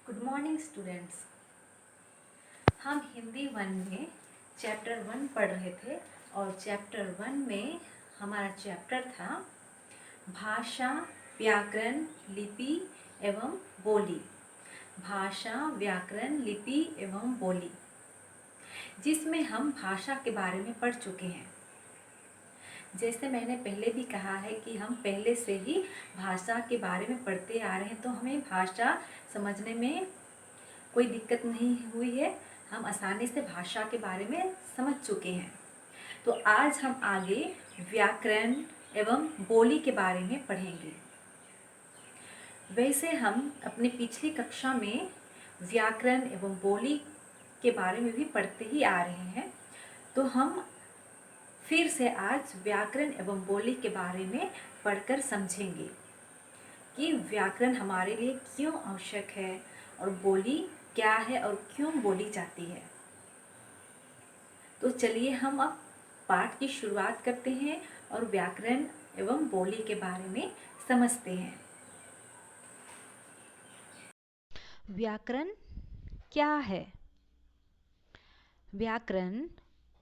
Good morning students. हम हिंदी 1 में chapter 1 पढ़ रहे थे और चैप्टर 1 में हमारा चैप्टर था भाषा, व्याकरण, लिपि एवं बोली। भाषा, व्याकरण, लिपि एवं बोली, जिसमें हम भाषा के बारे में पढ़ चुके हैं। जैसे मैंने पहले भी कहा है कि हम पहले से ही भाषा के बारे में पढ़ते आ रहे हैं, तो हमें भाषा समझने में कोई दिक्कत नहीं हुई है। हम आसानी से भाषा के बारे में समझ चुके हैं। तो आज हम आगे व्याकरण एवं बोली के बारे में पढ़ेंगे। वैसे हम अपनी पिछली कक्षा में व्याकरण एवं बोली के बारे में भी पढ़ते ही आ रहे हैं, तो हम फिर से आज व्याकरण एवं बोली के बारे में पढ़कर समझेंगे कि व्याकरण हमारे लिए क्यों आवश्यक है और बोली क्या है और क्यों बोली जाती है। तो चलिए हम अब पाठ की शुरुआत करते हैं और व्याकरण एवं बोली के बारे में समझते हैं। व्याकरण क्या है? व्याकरण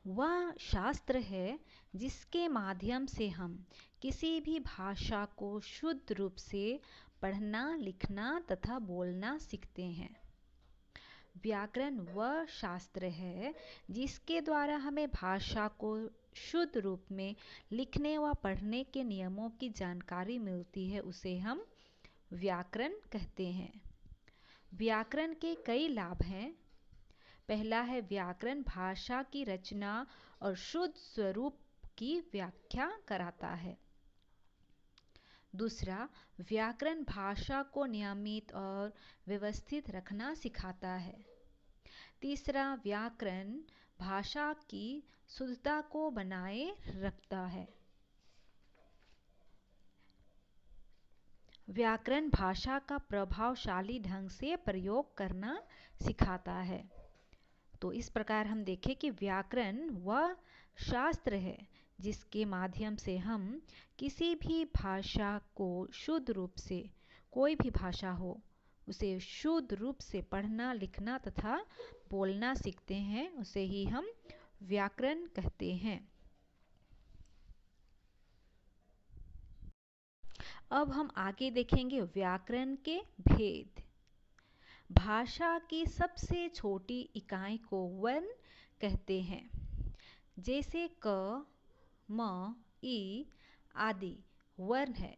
वह शास्त्र है जिसके माध्यम से हम किसी भी भाषा को शुद्ध रूप से पढ़ना, लिखना तथा बोलना सीखते हैं। व्याकरण वह शास्त्र है जिसके द्वारा हमें भाषा को शुद्ध रूप में लिखने व पढ़ने के नियमों की जानकारी मिलती है, उसे हम व्याकरण कहते हैं। व्याकरण के कई लाभ हैं। पहला है व्याकरण भाषा की रचना और शुद्ध स्वरूप की व्याख्या कराता है। दूसरा, व्याकरण भाषा को नियमित और व्यवस्थित रखना सिखाता है। तीसरा, व्याकरण भाषा की शुद्धता को बनाए रखता है। व्याकरण भाषा का प्रभावशाली ढंग से प्रयोग करना सिखाता है। तो इस प्रकार हम देखें कि व्याकरण वह शास्त्र है जिसके माध्यम से हम किसी भी भाषा को शुद्ध रूप से, कोई भी भाषा हो, उसे शुद्ध रूप से पढ़ना, लिखना तथा बोलना सीखते हैं, उसे ही हम व्याकरण कहते हैं। अब हम आगे देखेंगे व्याकरण के भेद। भाषा की सबसे छोटी इकाई को वर्ण कहते हैं। जैसे क, म, ई आदि वर्ण है।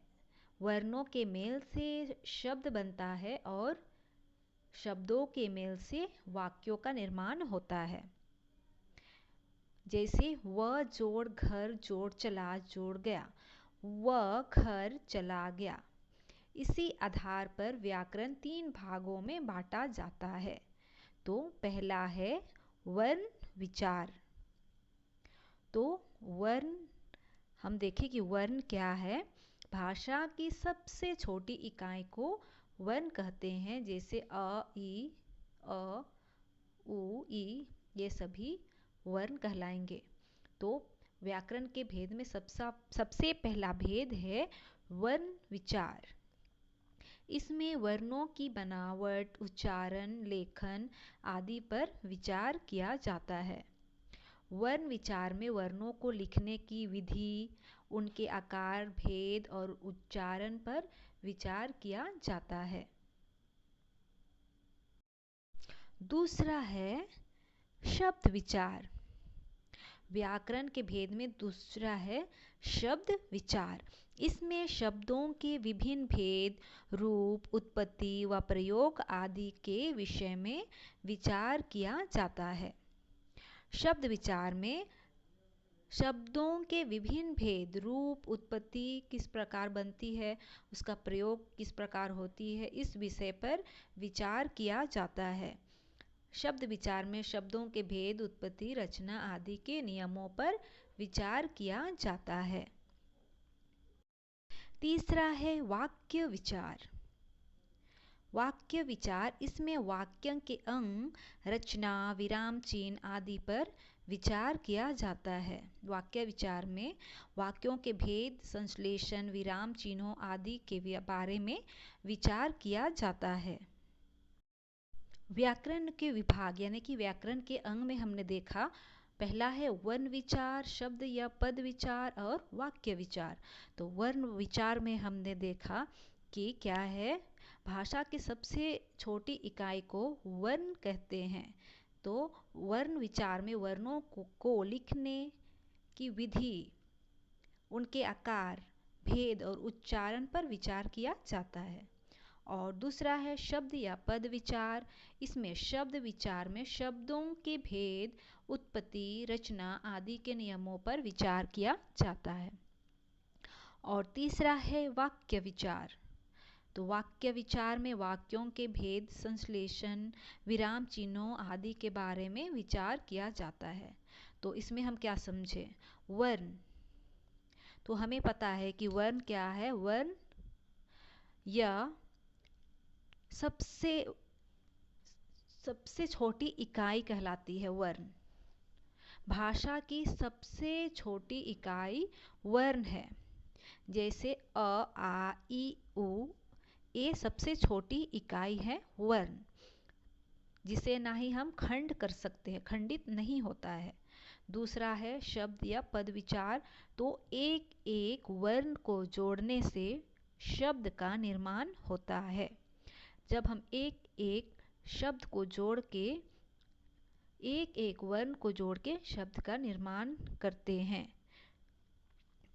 वर्णों के मेल से शब्द बनता है और शब्दों के मेल से वाक्यों का निर्माण होता है। जैसे व जोड़ घर जोड़ चला जोड़ गया, व घर चला गया। इसी आधार पर व्याकरण 3 भागों में बांटा जाता है। तो पहला है वर्ण विचार। तो वर्ण, हम देखें कि वर्ण क्या है। भाषा की सबसे छोटी इकाई को वर्ण कहते हैं। जैसे अ, ई, अ, उ, ई, ये सभी वर्ण कहलाएंगे। तो व्याकरण के भेद में सबसे पहला भेद है वर्ण विचार। इसमें वर्णों की बनावट, उच्चारण, लेखन आदि पर विचार किया जाता है। वर्ण विचार में वर्णों को लिखने की विधि, उनके आकार, भेद और उच्चारण पर विचार किया जाता है। दूसरा है शब्द विचार। व्याकरण के भेद में दूसरा है शब्द विचार। इसमें शब्दों के विभिन्न भेद, रूप, उत्पत्ति व प्रयोग आदि के विषय में विचार किया जाता है। शब्द विचार में शब्दों के विभिन्न भेद, रूप, उत्पत्ति किस प्रकार बनती है, उसका प्रयोग किस प्रकार होती है, इस विषय पर विचार किया जाता है। शब्द विचार में शब्दों के भेद, उत्पत्ति, रचना आदि के नियमों पर विचार किया जाता है। तीसरा है वाक्य विचार। वाक्य विचार, इसमें वाक्य के अंग, रचना, विराम चिन्ह आदि पर विचार किया जाता है। वाक्य विचार में वाक्यों के भेद, संश्लेषण, विराम चिन्हों आदि के बारे में विचार किया जाता है। व्याकरण के विभाग यानी कि व्याकरण के अंग में हमने देखा, पहला है वर्ण विचार, शब्द या पद विचार और वाक्य विचार। तो वर्ण विचार में हमने देखा कि क्या है, भाषा की सबसे छोटी इकाई को वर्ण कहते हैं। तो वर्ण विचार में वर्णों को लिखने की विधि, उनके आकार, भेद और उच्चारण पर विचार किया जाता है। और दूसरा है शब्द या पद विचार। इसमें शब्द विचार में शब्दों के भेद, उत्पत्ति, रचना आदि के नियमों पर विचार किया जाता है। और तीसरा है वाक्य विचार। तो वाक्य विचार में वाक्यों के भेद, संश्लेषण, विराम चिन्हों आदि के बारे में विचार किया जाता है। तो इसमें हम क्या समझे, वर्ण, तो हमें पता है कि वर्ण क्या है, वर्ण या सबसे छोटी इकाई कहलाती है वर्ण। भाषा की सबसे छोटी इकाई वर्ण है। जैसे अ, आ, इ, उ, ये सबसे छोटी इकाई है वर्ण, जिसे ना ही हम खंड कर सकते हैं, खंडित नहीं होता है। दूसरा है शब्द या पद विचार। तो एक एक वर्ण को जोड़ने से शब्द का निर्माण होता है। जब हम एक एक शब्द को जोड़ के, एक एक वर्ण को जोड़ के शब्द का निर्माण करते हैं।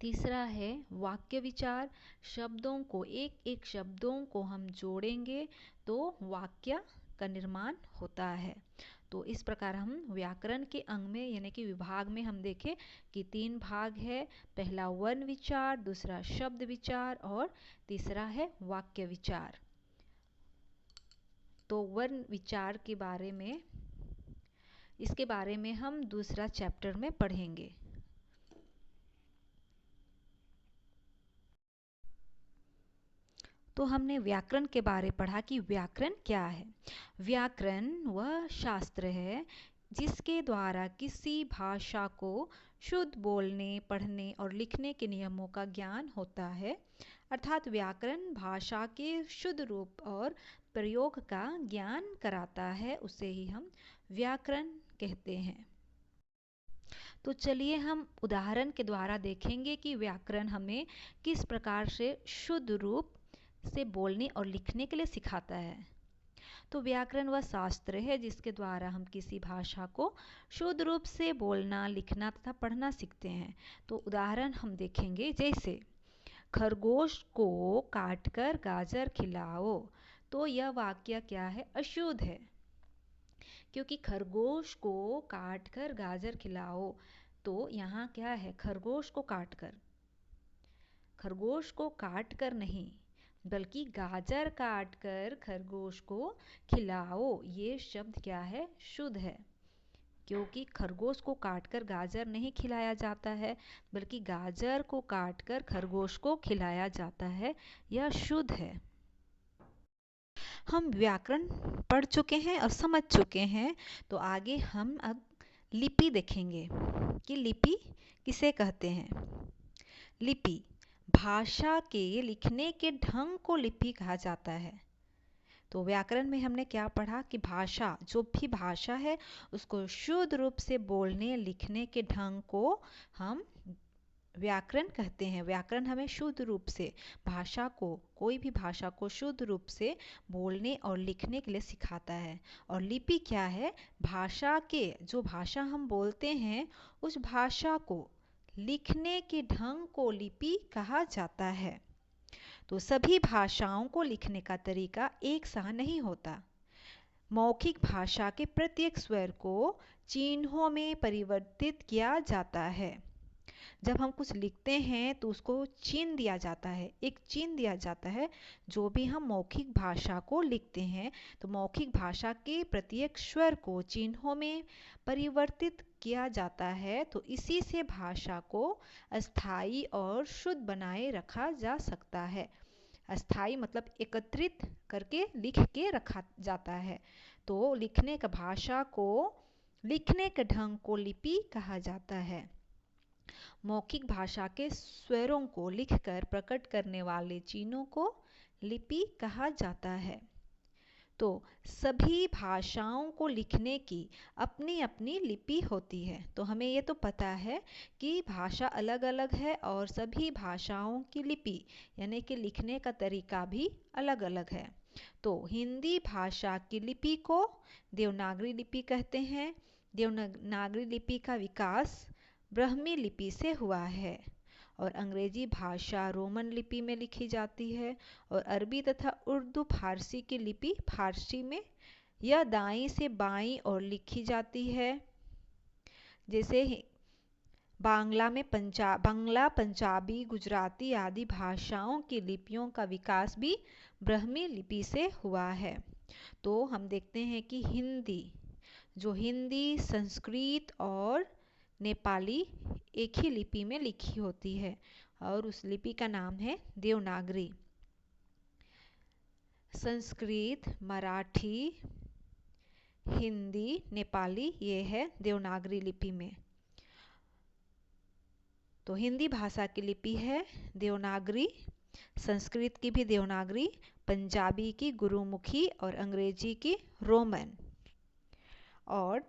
तीसरा है वाक्य विचार। शब्दों को, एक एक शब्दों को हम जोड़ेंगे तो वाक्य का निर्माण होता है। तो इस प्रकार हम व्याकरण के अंग में यानी कि विभाग में हम देखें कि 3 भाग है। पहला वर्ण विचार, दूसरा शब्द विचार और तीसरा है वाक्य विचार। तो वर्ण विचार के बारे में, इसके बारे में हम दूसरा चैप्टर में पढ़ेंगे। तो हमने व्याकरण के बारे पढ़ा कि व्याकरण क्या है। व्याकरण वह शास्त्र है जिसके द्वारा किसी भाषा को शुद्ध बोलने, पढ़ने और लिखने के नियमों का ज्ञान होता है। अर्थात व्याकरण भाषा के शुद्ध रूप और प्रयोग का ज्ञान कराता है, उसे ही हम व्याकरण कहते हैं। तो चलिए हम उदाहरण के द्वारा देखेंगे कि व्याकरण हमें किस प्रकार से शुद्ध रूप से बोलने और लिखने के लिए सिखाता है। तो व्याकरण वह शास्त्र है जिसके द्वारा हम किसी भाषा को शुद्ध रूप से बोलना, लिखना तथा पढ़ना सीखते हैं। तो उदाहरण हम देखेंगे, जैसे खरगोश को काटकर गाजर खिलाओ। तो यह वाक्य क्या है, अशुद्ध है, क्योंकि खरगोश को काटकर गाजर खिलाओ। तो यहाँ क्या है, खरगोश को काटकर, खरगोश को काटकर नहीं बल्कि गाजर काटकर खरगोश को खिलाओ, ये शब्द क्या है, शुद्ध है। क्योंकि खरगोश को काटकर गाजर नहीं खिलाया जाता है, बल्कि गाजर को काटकर खरगोश को खिलाया जाता है, यह शुद्ध है। हम व्याकरण पढ़ चुके हैं और समझ चुके हैं। तो आगे हम अब लिपि देखेंगे कि लिपि किसे कहते हैं। लिपि, भाषा के लिखने के ढंग को लिपि कहा जाता है। तो व्याकरण में हमने क्या पढ़ा कि भाषा, जो भी भाषा है उसको शुद्ध रूप से बोलने, लिखने के ढंग को हम व्याकरण कहते हैं। व्याकरण हमें शुद्ध रूप से भाषा को, कोई भी भाषा को शुद्ध रूप से बोलने और लिखने के लिए सिखाता है। और लिपि क्या है, भाषा के, जो भाषा हम बोलते हैं उस भाषा को लिखने के ढंग को लिपि कहा जाता है। तो सभी भाषाओं को लिखने का तरीका एक सा नहीं होता। मौखिक भाषा के प्रत्येक स्वर को चिन्हों में परिवर्तित किया जाता है। जब हम कुछ लिखते हैं तो उसको चिन्ह दिया जाता है, एक चिन्ह दिया जाता है। जो भी हम मौखिक भाषा को लिखते हैं तो मौखिक भाषा के प्रत्येक स्वर को चिन्हों में परिवर्तित किया जाता है। तो इसी से भाषा को अस्थायी और शुद्ध बनाए रखा जा सकता है। अस्थायी मतलब एकत्रित करके लिख के रखा जाता है। तो लिखने का, भाषा को लिखने के ढंग को लिपि कहा जाता है। मौखिक भाषा के स्वरों को लिखकर प्रकट करने वाले चिन्हों को लिपि कहा जाता है। तो सभी भाषाओं को लिखने की अपनी अपनी लिपि होती है। तो हमें ये तो पता है कि भाषा अलग अलग है और सभी भाषाओं की लिपि यानी कि लिखने का तरीका भी अलग अलग है। तो हिंदी भाषा की लिपि को देवनागरी लिपि कहते हैं। देवनागरी लिपि का विकास ब्राह्मी लिपि से हुआ है और अंग्रेजी भाषा रोमन लिपि में लिखी जाती है और अरबी तथा उर्दू फारसी की लिपि फारसी में यह दाईं से बाईं ओर लिखी जाती है। जैसे बांग्ला पंजाबी गुजराती आदि भाषाओं की लिपियों का विकास भी ब्राह्मी लिपि से हुआ है। तो हम देखते हैं कि हिंदी संस्कृत और नेपाली एक ही लिपि में लिखी होती है और उस लिपि का नाम है देवनागरी। संस्कृत, मराठी, हिंदी, नेपाली ये है देवनागरी लिपि में। तो हिंदी भाषा की लिपि है देवनागरी, संस्कृत की भी देवनागरी, पंजाबी की गुरुमुखी और अंग्रेजी की रोमन और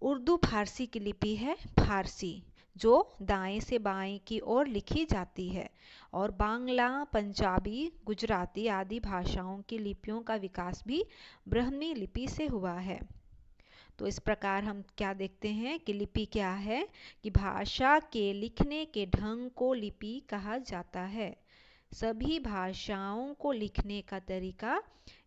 उर्दू फारसी की लिपि है फारसी जो दाएं से बाएं की ओर लिखी जाती है और बांग्ला पंजाबी गुजराती आदि भाषाओं की लिपियों का विकास भी ब्राह्मी लिपि से हुआ है। तो इस प्रकार हम क्या देखते हैं कि लिपि क्या है कि भाषा के लिखने के ढंग को लिपि कहा जाता है। सभी भाषाओं को लिखने का तरीका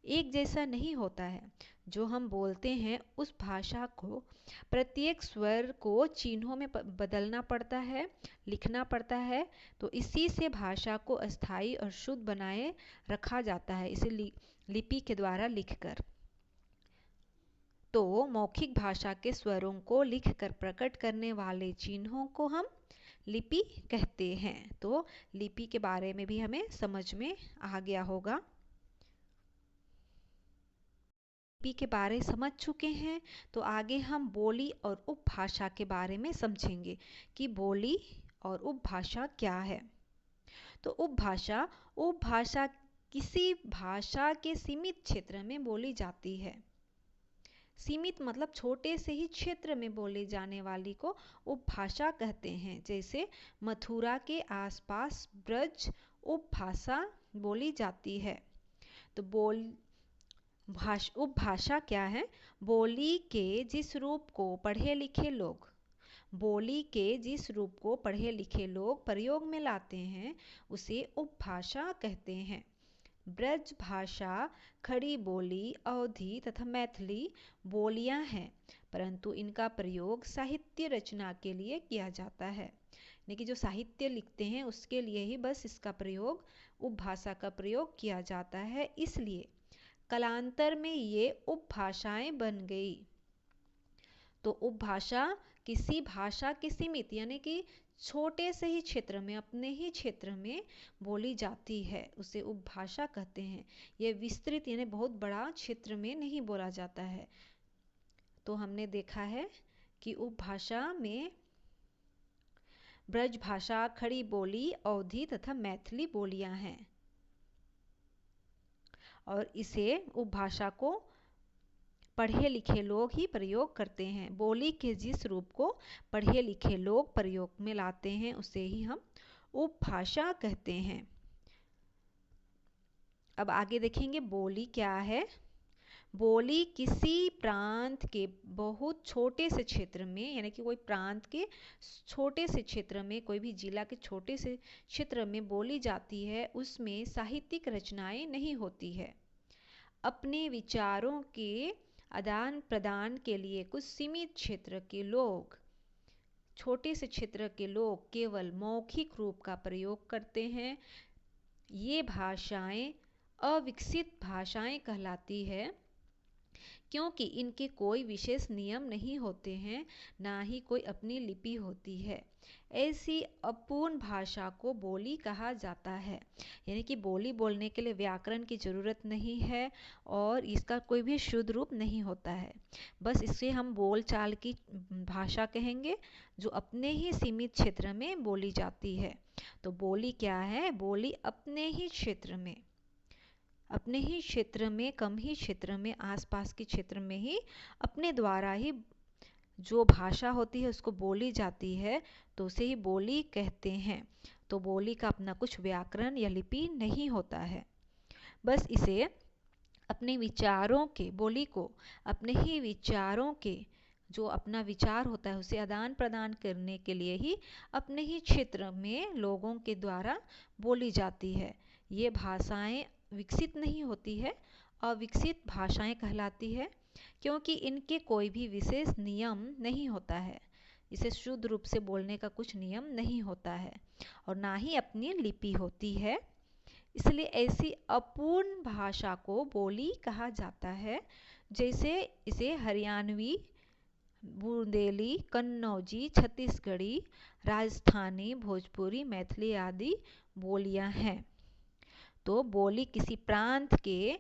एक जैसा नहीं होता है। जो हम बोलते हैं उस भाषा को प्रत्येक स्वर को चिन्हों में बदलना पड़ता है, लिखना पड़ता है। तो इसी से भाषा को अस्थायी और शुद्ध बनाए रखा जाता है, इसे लिपि के द्वारा लिखकर। तो मौखिक भाषा के स्वरों को लिखकर प्रकट करने वाले चिन्हों को हम लिपि कहते हैं। तो लिपि के बारे में भी हमें समझ में आ गया होगा। लिपि के बारे समझ चुके हैं तो आगे हम बोली और उपभाषा के बारे में समझेंगे कि बोली और उपभाषा क्या है। तो उपभाषा किसी भाषा के सीमित क्षेत्र में बोली जाती है। सीमित मतलब छोटे से ही क्षेत्र में बोली जाने वाली को उपभाषा कहते हैं। जैसे मथुरा के आसपास ब्रज उपभाषा बोली जाती है। तो उपभाषा क्या है? बोली के जिस रूप को पढ़े लिखे लोग प्रयोग में लाते हैं उसे उपभाषा कहते हैं। ब्रज भाषा, खड़ी बोली, अवधी तथा मैथिली बोलियां हैं, परंतु इनका प्रयोग साहित्य रचना के लिए किया जाता है। यानी कि जो साहित्य लिखते हैं उसके लिए ही बस इसका प्रयोग, उपभाषा का प्रयोग किया जाता है। इसलिए कालांतर में ये उपभाषाएं बन गई। तो उपभाषा किसी भाषा के सीमित यानी कि छोटे से ही क्षेत्र में, अपने ही क्षेत्र में बोली जाती है, उसे उपभाषा कहते हैं। यह विस्तृत यानी बहुत बड़ा क्षेत्र में नहीं बोला जाता है। तो हमने देखा है कि उपभाषा में ब्रज भाषा, खड़ी बोली, अवधी तथा मैथिली बोलियां हैं और इसे उपभाषा को पढ़े लिखे लोग ही प्रयोग करते हैं। बोली के जिस रूप को पढ़े लिखे लोग प्रयोग में लाते हैं उसे ही हम उपभाषा कहते हैं। अब आगे देखेंगे बोली क्या है। बोली किसी प्रांत के बहुत छोटे से क्षेत्र में, यानी कि कोई प्रांत के छोटे से क्षेत्र में, कोई भी जिला के छोटे से क्षेत्र में बोली जाती है, उसमें साहित्यिक रचनाएं नहीं होती है। अपने विचारों के आदान प्रदान के लिए कुछ सीमित क्षेत्र के लोग, छोटे से क्षेत्र के लोग केवल मौखिक रूप का प्रयोग करते हैं। ये भाषाएं अविकसित भाषाएं कहलाती है क्योंकि इनके कोई विशेष नियम नहीं होते हैं, ना ही कोई अपनी लिपि होती है। ऐसी अपूर्ण भाषा को बोली कहा जाता है। यानी कि बोली बोलने के लिए व्याकरण की जरूरत नहीं है और इसका कोई भी शुद्ध रूप नहीं होता है। बस इसे हम बोलचाल की भाषा कहेंगे जो अपने ही सीमित क्षेत्र में बोली जाती है। तो बोली क्या है? बोली अपने ही क्षेत्र में, अपने ही क्षेत्र में, कम ही क्षेत्र में, आसपास के क्षेत्र में ही अपने द्वारा ही जो भाषा होती है उसको बोली जाती है, तो उसे ही बोली कहते हैं। तो बोली का अपना कुछ व्याकरण या लिपि नहीं होता है, बस इसे अपने विचारों के, बोली को अपने ही विचारों के, जो अपना विचार होता है उसे आदान प्रदान करने के लिए ही अपने ही क्षेत्र में लोगों के द्वारा बोली जाती है। ये भाषाएं विकसित नहीं होती है, अविकसित भाषाएं कहलाती है, क्योंकि इनके कोई भी विशेष नियम नहीं होता है। इसे शुद्ध रूप से बोलने का कुछ नियम नहीं होता है और ना ही अपनी लिपि होती है। इसलिए ऐसी अपूर्ण भाषा को बोली कहा जाता है। जैसे इसे हरियाणवी, बुंदेली, कन्नौजी, छत्तीसगढ़ी, राजस्थानी, भोजपुरी, मैथिली आदि बोलियां हैं। तो बोली किसी प्रांत के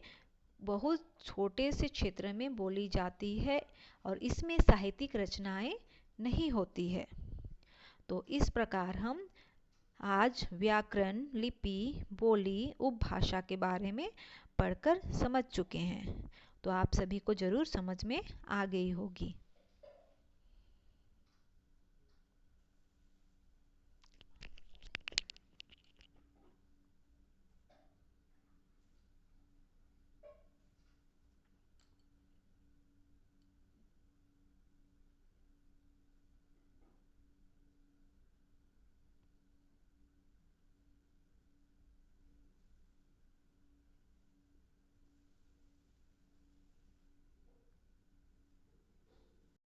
बहुत छोटे से क्षेत्र में बोली जाती है और इसमें साहित्यिक रचनाएं नहीं होती है। तो इस प्रकार हम आज व्याकरण, लिपि, बोली, उपभाषा के बारे में पढ़कर समझ चुके हैं। तो आप सभी को जरूर समझ में आ गई होगी।